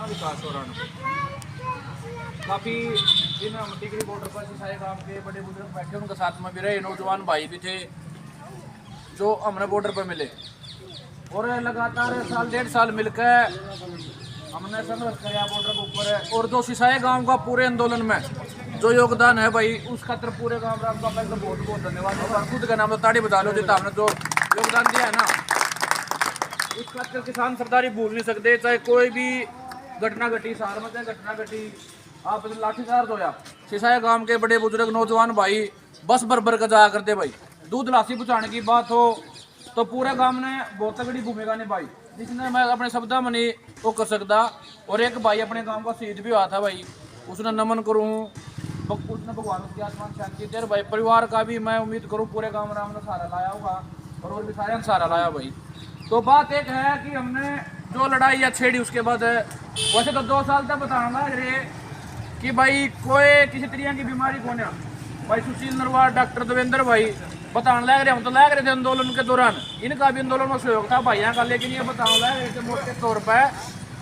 कितना विकास हो रहा है। काफ़ी दिन हम टिकरी बॉर्डर पर सारे गांव के बड़े बुजुर्ग बैठे, उनके साथ में भी रहे, नौजवान भाई भी थे जो हमने बॉर्डर पर मिले, और लगातार साल 1.5 साल मिलकर हमने संघर्ष किया बॉर्डर के ऊपर। और जो सिसाए गांव का पूरे आंदोलन में जो योगदान है भाई, उस खातर पूरे गांव का आपका पहले बहुत बहुत धन्यवाद। और खुद का नाम तो ताड़ी बजा लो जितना हमने जो योगदान दिया है ना, उस खातर किसान सरदारी भूल नहीं सकते। चाहे कोई भी घटना घटी, शहर में चाहे घटना घटी, आप लाठीचार्ज होया, सिसाए गांव के बड़े बुजुर्ग नौजवान भाई बस भर का जाया करते भाई। दूध लासी पहुँचाने की बात हो तो पूरे गांव ने बहुत तगड़ी भूमिका निभाई, जिसने मैं अपने शब्दा में नहीं वो कर सकता। और एक भाई अपने गांव का शहीद भी हुआ था भाई, उसने नमन करूँ, उसने भगवान की आसमान शांति दे। भाई परिवार का भी मैं उम्मीद करूँ पूरे गांव में हमने सहारा लाया होगा, और भी सारे सहारा लाया भाई। तो बात एक है कि हमने जो लड़ाई या छेड़ी उसके बाद वैसे तो 2 साल तक बताना लग रहे कि भाई कोई किसी तरह की बीमारी कौन है भाई। सुशील नरवार, डॉक्टर देवेंद्र भाई बताने लग रहे, हम तो लग रहे थे आंदोलन के दौरान, इनका भी आंदोलन में सहयोग था भाइयों का, लेकिन ये बताने लग रहे थे मोटे तौर पर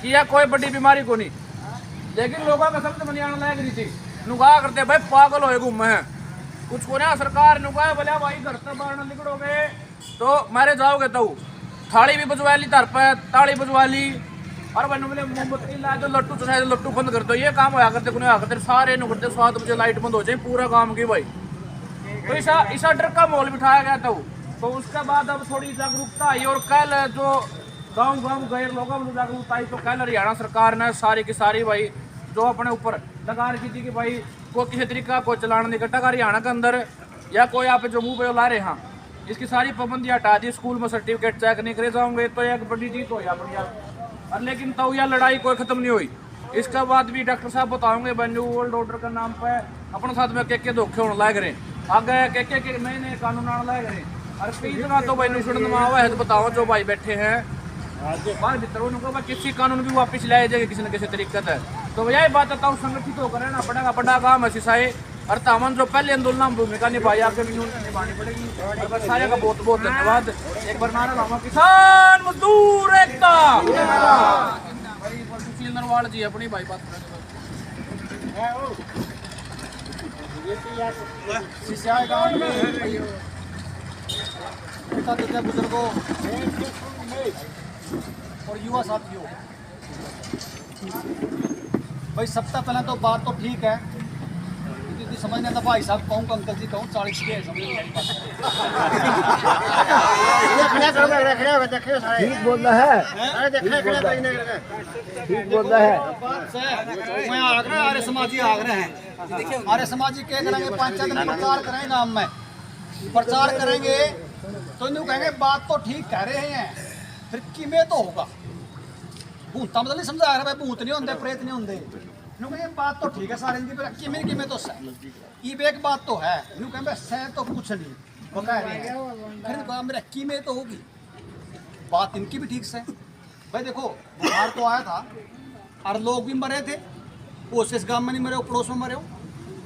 कि यह कोई बड़ी बीमारी को नहीं। लेकिन लोगों का समझ में नहीं आने लग रही थी, नुका करते भाई पागल होए घूमे हैं कुछ को ना। सरकार नुका बोला भाई घर से बाहर निकलोगे तो मारे जाओगे, तो थाली भी बजवा ली, धर पर ताली बजवा ली, और भाई बोले मोमबत्ती ला दो, लट्टू चढ़ा दो, लट्टू बंद कर दो। ये काम होया करते कुछ करते सारे नु करते 7 बजे लाइट बंद हो जाए पूरा काम की भाई। तो ऐसा डर का माहौल बिठाया गया था। तो उसके बाद अब थोड़ी जागरूकता आई, और कल जो गांव गए लोगों में जागरूकता आई, तो कल हरियाणा सरकार ने सारी की सारी भाई जो अपने ऊपर लगा रखी थी कि भाई कोई किसी तरीका कोई चलान नहीं कटा हरियाणा के अंदर, या कोई आप जो मुँह पे ला रहे हैं, इसकी सारी पाबंदियाँ हटा दी। स्कूल में सर्टिफिकेट चेक नहीं करे जाओगे तो एक बड़ी चीज हो या बढ़िया। और लेकिन तो यह लड़ाई कोई खत्म नहीं हुई। इसके बाद भी डॉक्टर साहब बताओगे न्यू वर्ल्ड ऑर्डर के नाम पर अपने साथ में के धोखे होने लग रहे, आगे के नए नए कानून आने लग रहे। और कई जगह तो भाई सुनने में आवा है, तो बताओ जो भाई बैठे हैं बाहर भीतर उनको किसी कानून भी वापस लाया जाएगा किसी न किसी तरीके से। तो यही बात है, संगठित होकर रहना पड़ेगा, बड़ा काम है सिसाए। और तामन जो पहले आंदोलन में भूमिका निभाई, आगे भी निभानी पड़ेगी। और सारे का बहुत बहुत धन्यवाद। एक बार नारा लाऊंगा, किसान मजदूर एकता। सुशील नरवाल जी अपनी भाई बात सिसाए गांव में बुजुर्गों और युवा साथियों, भाई सबसे पहले तो बात तो ठीक है, समझ नहीं आता भाई साहब कहूँ अंकल जी कहूँ 40 के ठीक बोल रहा है, ठीक बोल रहा है। मैं आगरा आर्य समाजी आगरा हैं, आर्य समाजी क्या करेंगे, पंचायत में प्रचार करेंगे, नाम में प्रचार करेंगे तो यूँ कहेंगे बात तो ठीक कह रहे हैं, फिर किमें तो होगा। भूता मतलब नहीं समझा रहा भाई, भूत नहीं होंगे, प्रेत नहीं होंगे। ये बात तो ठीक है सारे की, किमें तो सह एक बात तो है, सह तो कुछ नहीं वो कह रहे हैं, फिर मेरा किमें तो होगी। बात इनकी भी ठीक से भाई। देखो बुखार तो आया था और लोग भी मरे थे, वो इस गांव में नहीं मरे, पड़ोस में मरे हो,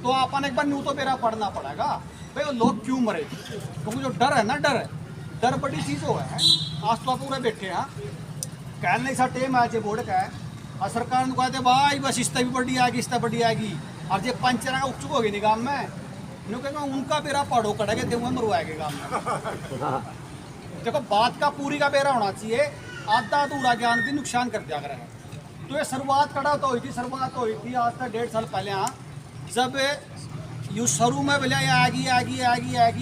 तो अपन एक बार न्यू तो मेरा पढ़ना पड़ेगा भाई वो लोग क्यों मरे। क्योंकि जो डर है ना, डर बड़ी चीज़ हो है। आज तो आप पूरे बैठे हैं, कहने नहीं सा टेम आया बोर्ड का है, और सरकार ने कहते भाई बस इस भी बड़ी आएगी, इस बड़ी आएगी, और जो पंचरा का उपचुक होगी निगाम में, कहते उनका बेरा पढ़ो कटेगे थे वह मरवाएंगे गाँव में। देखो बात का पूरी का बेरा होना चाहिए, आधा अधूरा ज्ञान भी नुकसान कर दिया है। तो ये शुरुआत कड़ा तो हुई थी आज तक 1.5 साल पहले, हाँ, जब यू शुरू में बोलिया आएगी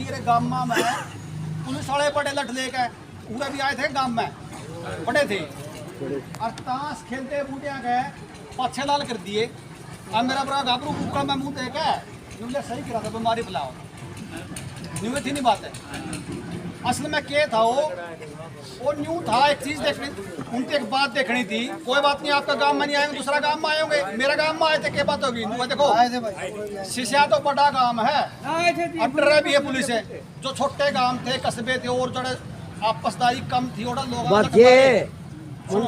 अरे गाँव में पुलिस वाले बड़े लठ लेकर पूरे भी आए थे गाँव में, बड़े थे, और ताश खेलते बूटिया गए पाछे लाल कर दिए। अब मेरा बड़ा घाबरू कुकड़ा में मुँह देखे सही करा था, बीमारी फैलाओ न्यू थी नहीं बात है। असल में क्या था वो न्यू था, एक चीज देखनी, उनकी एक बात देखनी थी। कोई बात नहीं, आपका गांव में नहीं आएंगे, दूसरा गांव में आएंगे, मेरा गांव में आए थे, क्या बात होगी। देखो सिसिया तो बड़ा गांव है, अब भी है पुलिस है, जो छोटे गांव थे, कस्बे थे, और जो आपसदारी कम थी, और लोग सुनो,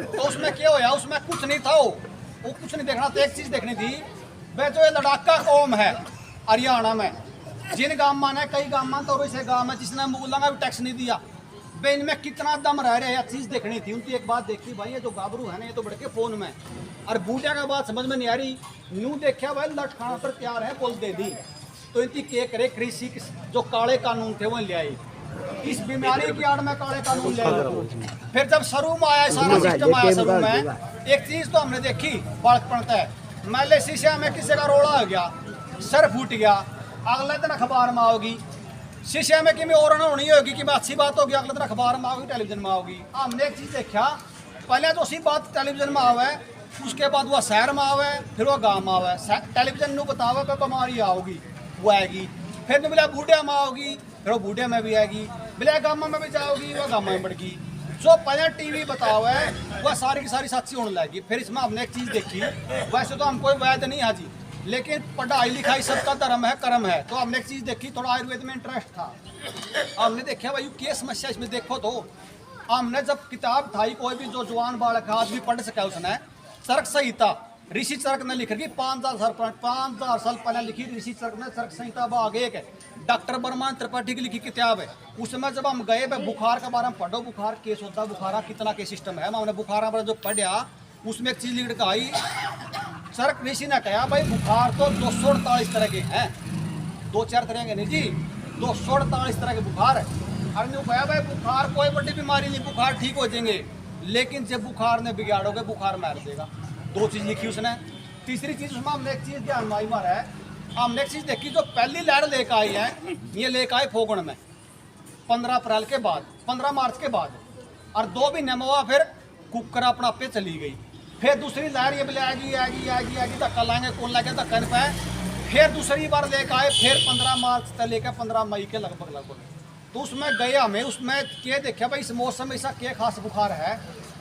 तो उसमें क्या होया, उसमें कुछ नहीं था, वो कुछ नहीं देखना था। एक चीज देखनी थी भाई, जो ये लड़ाका कौम है हरियाणा में, जिन गाँव में कई गाँव में तो वैसे गाँव में जिसने बोला भी टैक्स नहीं दिया, बे इनमें कितना दम रह रहे हैं, चीज देखनी थी उनकी। एक बात देखी भाई, ये जो गाबरू है ना, ये तो बढ़ के फोन में, और बूटिया का बात समझ में नहीं आ रही। न्यू देखा भाई लट खाना पर तैयार है, बोल दे दी तो इनकी के करे कृषि जो काले कानून थे वो ले आई। इस बीमारी की आड़ में काले कानून ले आए। फिर जब शुरू में आया सारा सिस्टम आया शुरू में, एक चीज तो हमने देखी बालक पड़ता है, मैले शीशे में किसी का रोड़ा हो गया, सर फूट गया, अगले दिन अखबार में आओगी। शीशे में कि मैं और होनी होगी कि अच्छी बात होगी, अगले दिन अखबार में आओगी, टेलीविजन में आओगी। हमने एक चीज देखा, पहले तो उसी बात टेलीविजन में आवे, उसके बाद वह शहर में आवे, फिर वह गाँव में आवे। टेलीविजन में बतावे तो बीमारी आओगी, वो आएगी। फिर तो बोला बूढ़िया में आओगी, फिर वो बूढ़िया में भी आएगी। बोले गाँव में भी जाओगी, वह गाँव में बढ़गी। जो पहले टीवी बतावे वह सारी की सारी सच्ची होने लगी। फिर इसमें हमने एक चीज़ देखी, वैसे तो हम कोई वैद नहीं है जी, लेकिन पढ़ाई लिखाई सबका धर्म है, कर्म है। तो हमने एक चीज़ देखी, थोड़ा आयुर्वेद में इंटरेस्ट था। हमने देखा भाई क्या समस्या इसमें देखो। तो हमने जब किताब था कोई भी जो जवान बालक आदमी पढ़ सका, उसने चरक संहिता ऋषि चरक ने लिख रखी, 5,000 साल पहले लिखी ऋषि चरक ने। चरक संहिता भाग 1 है, डॉक्टर बर्मान त्रिपाठी की लिखी किताब है। उसमें जब हम गए बुखार के बारे में पढ़ो, बुखार केस होता है, बुखारा कितना के सिस्टम है, हमने बुखार पर जो पढ़ा उसमें एक चीज लिख आई। चरक ऋषि ने कहा भाई बुखार तो 248 तरह के हैं, 2-4 तरह के नहीं जी, 248 तरह के बुखार है। हमने कहा भाई बुखार कोई बड़ी बीमारी नहीं, बुखार ठीक हो जाएंगे, लेकिन जब बुखार ने बिगाड़ोगे बुखार मार देगा। 2 चीज लिखी उसने। तीसरी चीज उसमें हमने एक चीज ध्यान में मारा है, हमने एक चीज देखी, जो पहली लहर लेकर आई है ये लेकर आए फोगण में 15 अप्रैल के बाद, 15 मार्च के बाद, और 2 महीने में हुआ फिर कुकर अपना पे चली गई। फिर दूसरी लहर ये बोले आएगी आएगी आएगी आएगी, धक्का लाएंगे, कौन लाएगा धक्का नहीं पाए। फिर दूसरी बार लेकर आए, फिर 15 मार्च तक लेकर 15 मई के लगभग। तो उसमें गया हमें, उसमें क्या देखा भाई इस मौसम में ऐसा क्या खास बुखार है।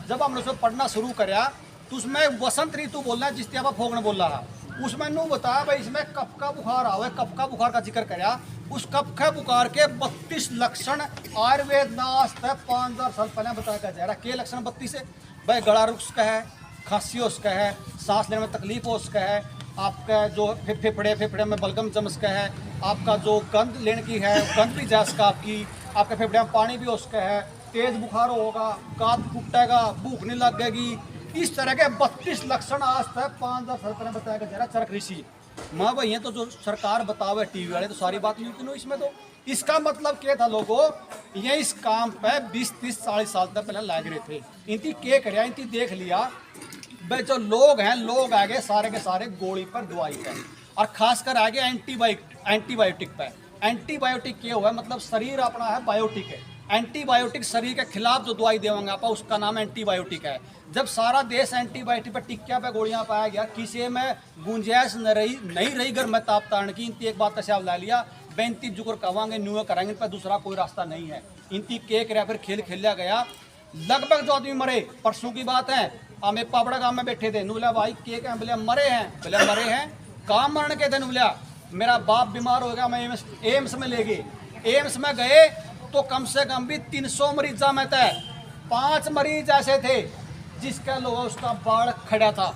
जब हमने उसमें पढ़ना शुरू करा तो उसमें वसंत ऋतु बोलना है, जिस तरह फोगण बोल रहा है, उसमें नू बताया भाई इसमें कफ का बुखार आवे। कफ का बुखार का जिक्र कराया। उस कफ का बुखार के 32 लक्षण आयुर्वेद नाश 5,000 साल पहले बताया जा रहा है। के लक्षण 32 है भाई, गला रुक्स है, खांसी उसका है, सांस लेने में तकलीफ हो उसका है, आपका जो फेफड़े में बलगम जमस का है, आपका जो गंध लेने की है गंध भी जास का, आपके फेफड़े में पानी भी उसका है, तेज बुखार होगा, काट फूटेगा, भूख नहीं लगेगी। इस तरह के 32 लक्षण आज तक 5,000 साल पहले बताया गया जरा चरक ऋषि। माँ भैया तो जो सरकार बतावे टीवी वाले तो सारी बात नहीं होती इसमें। तो इसका मतलब क्या था लोगों, ये इस काम पे 20, 30, 40 साल तक पहले लग रहे थे। इनकी क्या कर इनकी देख लिया भाई, जो लोग हैं लोग आ गए सारे के सारे गोली पर, दवाई पर, और खासकर आ गए एंटीबायोटिक पे। एंटीबायोटिक क्या हुआ, मतलब शरीर अपना है बायोटिक है, एंटीबायोटिक शरीर के खिलाफ जो दवाई देंगे आप उसका नाम एंटीबायोटिक है। जब सारा देश एंटीबायोटिक पर टिक्किया पे गोलियां पाया गया, किसी में गुंजाइश नहीं रही घर में ताप तारण की, इनकी एक बात तशाव ला लिया 35 जुकर कवांगे न्यू करेंगे, पर दूसरा कोई रास्ता नहीं है। इनकी केक रहा फिर खेल खेला गया। लगभग जो आदमी मरे, परसों की बात है, हमें पापड़ा गांव में बैठे थे, नुला भाई केक हैं, बोले मरे हैं, बोले मरे हैं काम मरने के थे। नुला मेरा बाप बीमार हो गया, मैं एम्स में ले गए। एम्स में गए तो कम से कम भी 300 मरीजा में थे, 5 मरीज ऐसे थे जिसका लोग उसका बाढ़ खड़ा था।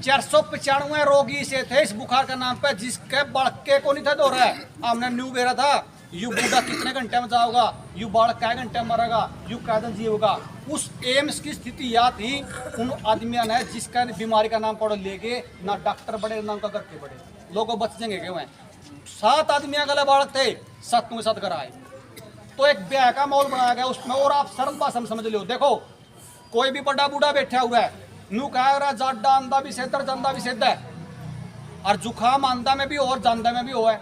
495 रोगी से थे इस बुखार के नाम पे, जिसके बढ़ के को नहीं था दो रहा है। हमने न्यू बेरा था, यू बूढ़ा कितने घंटे में जाओगा, यू बाढ़ कै घंटे में मरेगा, यू कै दिन जीवगा। उस एम्स की स्थिति यह थी, उन आदमियों ने जिसका बीमारी का नाम पढ़ो लेके ना डॉक्टर बड़े ना उनका घर के बड़े, लोगों बच जाएंगे क्यों है। 7 आदमियों गले बालक थे, 7 के 7 घर आए। तो एक ब्याह का माहौल बनाया गया उसमें, और आप सरल भाषा में समझ लो। देखो कोई भी बड़ा बूढ़ा बैठा हुआ है, नू कह रहा जाडा आंदा भी सेद्ध जंदा भी सेद्ध है, और जुखाम आंदा में भी और जांदा में भी हो है।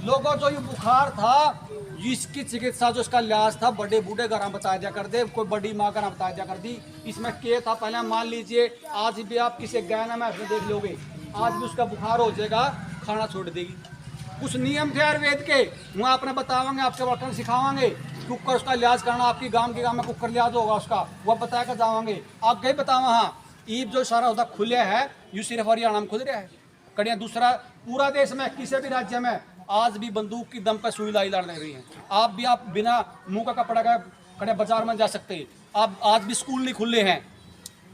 लोगों जो ये बुखार था इसकी चिकित्सा जो इसका इलाज था बड़े बूढ़े घर बताया जा कर दे, कोई बड़ी माँ घर बताया जा कर दी। इसमें क्या था, पहले मान लीजिए आज भी आप किसी गहना में ऐसे देख लोगे, आज भी उसका बुखार हो जाएगा, खाना छोड़ देगी। कुछ नियम थे आयुर्वेद के, वहाँ अपने बतावांगे, आपके डॉक्टर सिखावांगे कुकर उसका इलाज करना, आपकी गांव के गांव में कुकर इलाज होगा उसका, वह बता कर जावांगे। आप गए बतावा, हाँ ईब जो सारा होता खुले है, यू सिर्फ हरियाणा में खुल रहा है कड़िया। दूसरा पूरा देश में किसी भी राज्य में आज भी बंदूक की दम पर सुई लाई लड़ रही है। आप भी आप बिना मुंह का कपड़ा का कड़े बाजार में जा सकते हैं। आप आज भी स्कूल नहीं खुले हैं।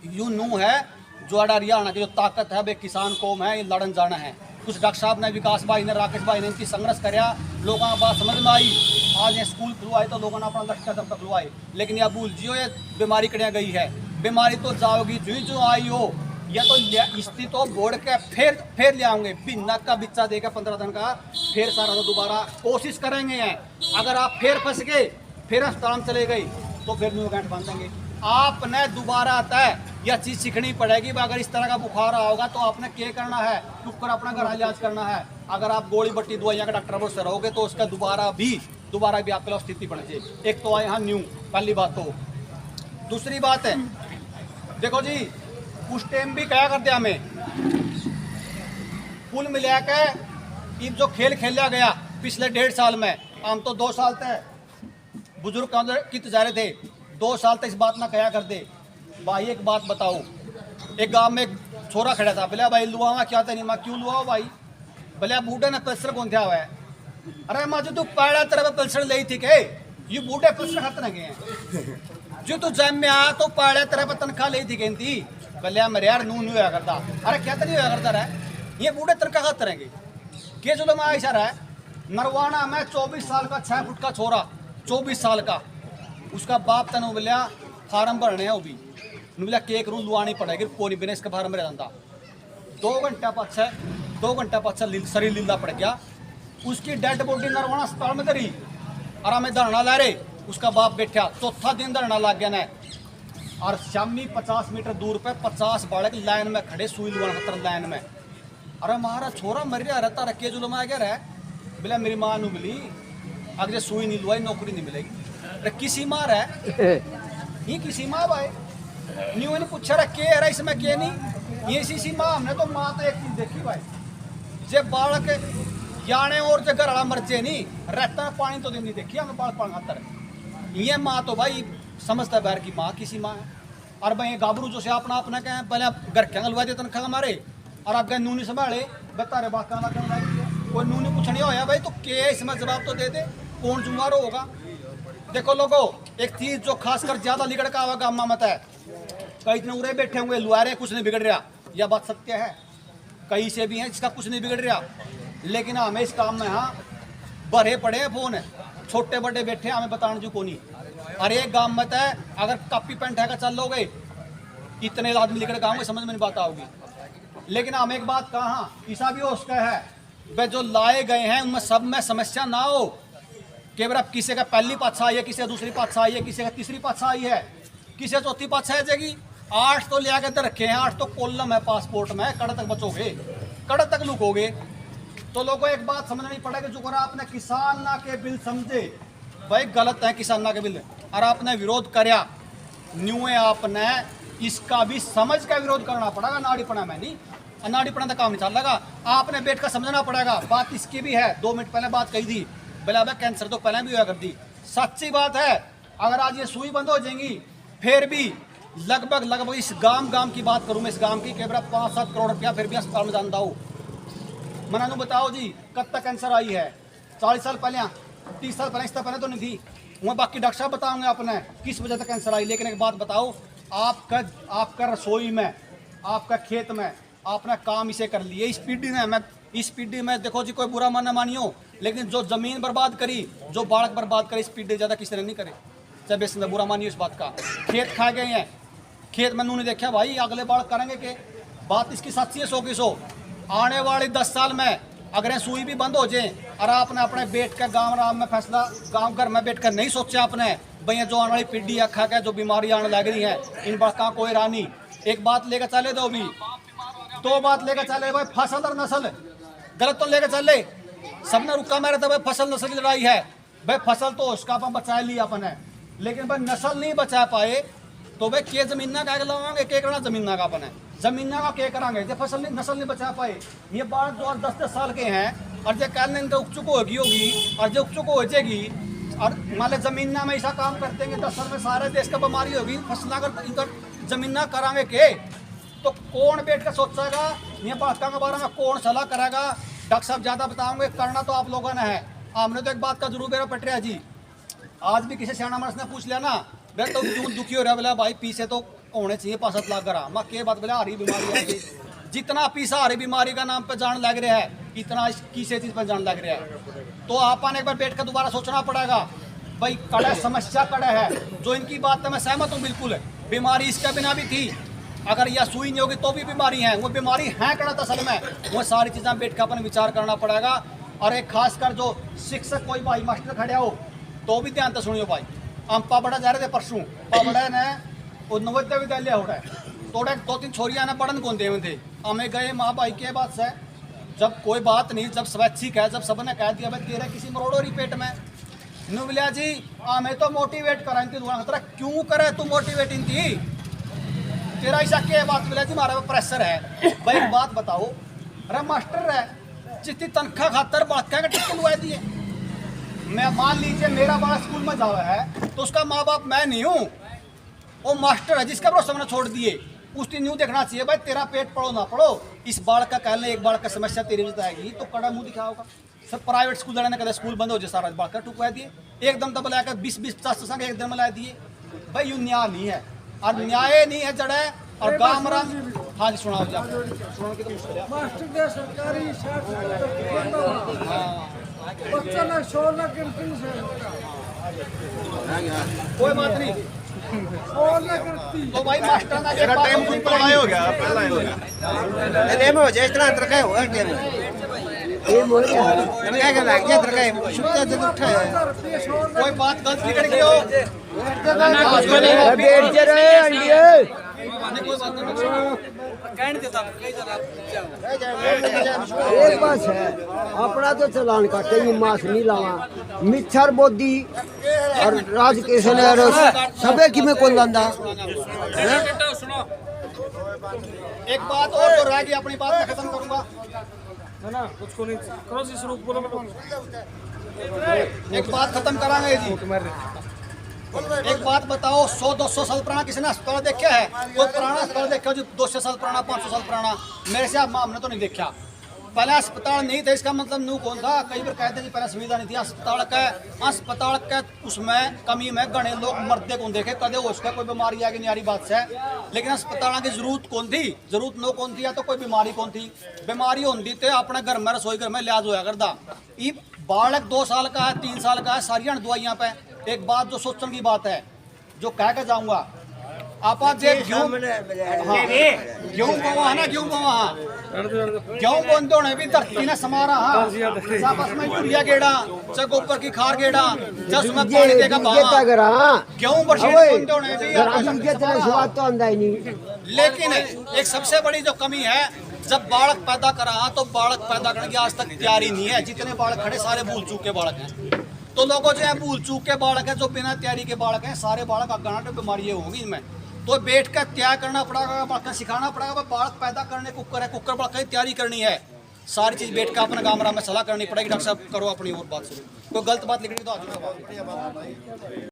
यू नू है जो हरियाणा की जो ताकत है, वे किसान कौम है, ये लड़न जाना है। कुछ डॉक्टर साहब ने, विकास भाई ने, राकेश भाई ने इनकी संघर्ष कराया, लोगों की बात समझ में आई। आज ये स्कूल खुलवाए तो लोगों ने अपना लक्ष्य कदम तक खुलवाए, लेकिन यह भूल जियो ये बीमारी कड़िया गई है। बीमारी तो जाओगी जो आई हो, या तो स्थिति तो बोड़ के फिर ले आएंगे, बिना का बिच्चा देकर 15 दिन का, फिर सारा तो दोबारा कोशिश करेंगे हैं। अगर आप फिर फंस गए, फिर अस्पताल चले गए, तो फिर न्यू गांठ बांध देंगे। आपने दोबारा आता है यह चीज़ सीखनी पड़ेगी। अगर इस तरह का बुखार होगा तो आपने क्या करना है, चुप कर अपना घर इलाज करना है। अगर आप गोली बट्टी दवाइयाँ का डॉक्टर से रहोगे तो उसका दोबारा भी आपके लिए स्थिति बन जाए। एक तो आए यहाँ न्यू, पहली बात तो। दूसरी बात है, देखो जी, उस टाइम भी क्या कर दिया हमें, कुल मिला के ये जो खेल खेला गया पिछले 1.5 साल में, हम तो 2 साल तक बुजुर्ग कित जा रहे थे, 2 साल तक इस बात ना कया कर दे। भाई एक बात बताओ, एक गांव में एक छोरा खड़ा था, बोले भाई लुआ क्या था नहीं, मैं क्यों लुआ भाई, बोले बूढ़े ने पेल्सर कौन था हुआ है। अरे माँ जो तू पाड़ा तरह पेल्सर ले थी के, ये बूढ़े पेल्सर खाते रहे हैं, जो तू जम में आ तो पाड़ा तरह पर तनख्वाह ले थी कहती, बोले मेरे यार नू हुआ करता। अरे क्या तो नहीं हुआ करता रहा, ये बूढ़े तनख्वाह खाते रहेंगे के। चलो मैं ऐसा रहा नरवाना में 24 साल का 6 फुट का छोरा, 24 साल का, उसका बाप तनु बोलिया फार्म भरने है, वो भी बोला केक रू लुआनी पड़ेगी, कोई बिना इसके फार्म में रहता। 2 घंटा पाछे शरीर लीला पड़ गया, उसकी डेड बॉडी नरवाना अस्पताल में धरी, और हमें धरना ला रहे, उसका बाप बैठा, चौथा दिन धरना लग गया ना। और शामी 50 मीटर दूर पे 50 बालक लाइन में खड़े, सुई लुआन खतर लाइन में। अरे हमारा छोरा मर रहा रहता, रखे जुलम आ गया रहा, बोला मेरी माँ नू मिली, अगर सुई नहीं लुआई नौकरी नहीं मिलेगी। अरे किसी माँ है ये, किसी माँ भाई न्यू ने पूछा रखे है इसमें क्या नहीं, ये इसी माँ। हमने तो माँ तो एक चीज देखी भाई, जब बालक याने और जब घर मरजे नहीं रहता, पानी तो दिन नहीं देखी हमें बाल पान खातर। ये माँ तो भाई समझता बैर की माँ किसी माँ है। और भाई गाबरू जो से अपना अपना कहें पहले घर क्या लुआ दे तनखा हमारे, और आप गए नूनी संभाले बता रहे बात करना करना कोई नूनी कुछ नहीं होया भाई, तो क्या इसमें जवाब तो दे दे, कौन जुम्मेवार होगा। देखो लोगों, एक चीज जो खासकर ज्यादा लिगड़ का आवागा अम्मा मत है, कई इतने उरे बैठे होंगे लुआरे कुछ नहीं बिगड़ रहा, यह बात सत्य है, कई से भी हैं जिसका कुछ नहीं बिगड़ रहा, लेकिन हमें इस काम में हाँ भरे पड़े हैं फोन, छोटे बड़े बैठे हमें बताने जो को नहीं। अरे गांव में है अगर कॉपी पेंट है चल लोगे, इतने आदमी लिखकर गाँव में समझ में नहीं बात आओगी। लेकिन हम एक बात कहा, ईसा भी उसका है वे जो लाए गए हैं उनमें सब में समस्या ना हो, केवल अब किसी का पहली पाछा आई है, किसी का दूसरी पाछा आई है, किसी का तीसरी पाछा आई है, किसी का चौथी पाछा आ जाएगी। 8 तो ले आकर रखे हैं, 8 तो कॉलम है पासपोर्ट में, कड़ तक बचोगे, कड़ तक लुकोगे। तो लोगों एक बात समझनी पड़ेगी, जो करा आपने किसान ना के बिल समझे भाई गलत है, किसान ना के बिल और आपने विरोध कराया न्यू है, आपने इसका भी समझ का विरोध करना पड़ेगा। नाड़ीपना में नहीं, नाड़ीपना का काम नहीं चल लगा, आपने बैठ कर समझना पड़ेगा। बात इसकी भी है, 2 मिनट पहले बात कही थी, बोला भाई कैंसर तो पहले भी हुआ कर दी, सच्ची बात है। अगर आज ये सुई बंद हो जाएंगी, फिर भी लगभग इस गांव की बात करूं मैं, इस गांव की केवल 5-7 करोड़ रुपया फिर भी अस्पताल में जानता हूँ। मना बताओ जी कब तक कैंसर आई है, 40 साल पहले, 30 साल पहले, इससे पहले तो नहीं थी। मैं बाकी डॉक्टर साहब बताऊंगे आपने किस वजह से कैंसर आई। लेकिन एक बात बताओ, आपका रसोई में, आपका खेत में आपने काम इसे कर लिए, इस पीढ़ी में देखो जी, कोई बुरा मानना मानियो, लेकिन जो जमीन बर्बाद करी, जो बालक बर्बाद करे, इस पीढ़ी ज़्यादा किसी ने नहीं करे, चाहे बेस बुरा मानियो इस बात का। खेत खा गए हैं, खेत में उन्होंने देखा भाई अगले बालक करेंगे के, बात इसकी सच्ची है 100 की 100। आने वाले 10 साल में अगर सुई भी बंद हो जाए और आपने अपने बैठ कर गाँव में फैसला, गाँव घर में बैठ कर नहीं सोचा आपने भैया जो आने वाली पीढ़ी खा के जो बीमारी आने लग रही है, इन बात का कोई रानी। एक बात लेकर चले दो भी, 2 बात लेकर चले भाई, फसल और नस्ल गलत तो लेकर चले, सबने रुका मेरे तो भाई फसल नस्ल की लड़ाई है भाई। फसल तो उसका अपन बचा लिया अपन है, लेकिन भाई नस्ल नहीं बचा पाए तो भाई के जमीन का लगाओगे, के करना जमीन का अपन है, जमीन का के करांगे जब फसल नस्ल नहीं बचा पाए। ये बात जो 10-10 साल के हैं और जो कहने इनका उपचुक होगी और जो उपचुक हो जाएगी, और मान लो जमीन में ऐसा काम करते हैं 10 साल में सारे देश का बीमारी होगी, फसल अगर इनका जमीन करांगे के तो कौन बैठ कर सोचेगा, ये बातों के बारे में कौन सलाह करेगा। डॉक्टर साहब ज़्यादा बताओगे, करना तो आप लोगों ने है। हमने तो एक बात का जरूर बेरा पटरिया जी, आज भी किसी सियाना मर्स ने पूछ लिया ना, तो क्यों दुखी हो रहा, बोला भाई पीछे तो होने चाहिए 5-7 लाख ग्राम, मैं के बात बोला हरी बीमारी आ गई, जितना पीसा हरी बीमारी का नाम पे जान लग रहा है, इतना किसी चीज पर जान लग रहा है। तो आपन एक बार बैठ कर दोबारा सोचना पड़ेगा भाई, कड़ा समस्या कड़ा है। जो इनकी बात में मैं सहमत हूँ बिल्कुल, बीमारी इसके बिना भी थी, अगर यह सुई नहीं होगी तो भी बीमारी है, वो बीमारी है कड़ा असल में। वो सारी चीज़ें बैठ कर अपन विचार करना पड़ेगा। और एक खासकर जो शिक्षक कोई भाई मास्टर खड़े हो तो भी ध्यान से सुनियो भाई। हम पाबड़ा जा रहे थे परसों, पाबड़ा ने वो नवोदय विद्यालय हो रहा है, तो 2-3 छोरियाँ ने पढ़न कौन दे थे। हमें गए माँ भाई के बात से, जब कोई बात नहीं, जब स्वैच्छिक है, जब सबने कह दिया भाई तेरा किसी मरोड़ो रही पेट में, नुबलिया जी हमें तो मोटिवेट करा तेरा क्यों करे तू मोटिवेटिंग थी, तेरा ऐसा क्या बात मिला जी हमारा प्रेशर है। भाई एक बात बताओ, अरे मास्टर है जितनी तनख्वाह खातर बात कहेंगे टिकट लुआ दिए। मैं मान लीजिए मेरा बड़ा स्कूल में जावा है तो उसका माँ बाप मैं नहीं हूँ, वो मास्टर है जिसका भरोसा मैंने छोड़ दिए। उस दिन यूँ देखना चाहिए भाई तेरा पेट पढ़ो ना पढ़ो, इस बालक का कहने एक बालक का समस्या तेरी वजह आएगी तो कड़ा मुँह दिखा होगा। सब प्राइवेट स्कूल जाने कहते स्कूल बंद हो जाए, सारा बालक टुकवा दिए एकदम तब लाकर 20-50 संग एकदम ला दिए। भाई यूँ न्याय नहीं है, और न्याय नहीं है जड़े और गाँव रंग। हाँ जी सुनाओ जा, सुनाने की तो मुश्किल है। मास्टर दे सरकारी बच्चा ना 16 लाख कोई बात नहीं, तो भाई मास्टर ना एक बात हो गया पहला ही हो गया डेमो हो जाए इतना अंतर का होगा डेमो ये बोल क्या क्या क्या लग गया अंतर का शुक्र जब उठा है कोई बात गलत निकल गई हो बैठ जा रहे अंडिये एक बात है अपना तो चलान काटे ही मास नहीं लावा मिच्छर बोदी और राज किशन सबे की में कौन लांदा एक बात और जो रह गई अपनी बात मैं खत्म करूंगा। एक बात खत्म करांगे जी। एक बात बताओ, 100-200 साल पुराना किसी ने अस्पताल देखा है? कोई पुराना अस्पताल देखा जो 200 साल पुराना 500 साल पुराना? मेरे से हमने तो नहीं देखा। पहले अस्पताल नहीं था इसका मतलब न्यू कौन था? कई बार कहते जी पहले सुविधा नहीं थी अस्पताल का उसमें कमी में गणे लोग मरते कौन देखे कदे हो उसका कोई बीमारी आ गई न्यारी बात से। लेकिन अस्पताल की जरूरत कौन थी? जरूरत नो कौन थी या तो कोई बीमारी कौन थी? बीमारी होती तो अपने घर में रसोई घर में लिहाज होया करता। ये बालक 2 साल का है 3 साल का है सारिया दवाइयाँ पे। एक बात जो सोचने की बात है जो कह के जाऊंगा आप गेहूं बोवा ना गेहूं बोंदे होने भी धरती ने समा रहा आपस में यूरिया गेड़ा चाहे गोबर की खार गेड़ा जब उसमें पानी देगा गेहूं बोंदे होने भी स्वाद तो अंदा ही नहीं। लेकिन एक सबसे बड़ी जो कमी है जब बालक पैदा करा तो बालक पैदा करने की आज तक तैयारी नहीं है। जितने बालक खड़े सारे भूल चूक के बालक हैं। तो लोगों जो है भूल चूक के बालक है जो बिना तैयारी के बालक हैं सारे बालक अगना तो बीमारियां होंगी इनमें। तो बैठ कर तैयार करना पड़ेगा बालक सिखाना पड़ेगा बालक पैदा करने कुकर है कुकर बालक की तैयारी करनी है। सारी चीज बैठ कर अपने गाँव में सलाह करनी पड़ेगी। डॉक्टर साहब करो अपनी और बात शुरू। कोई गलत बात लिखनी तो आगे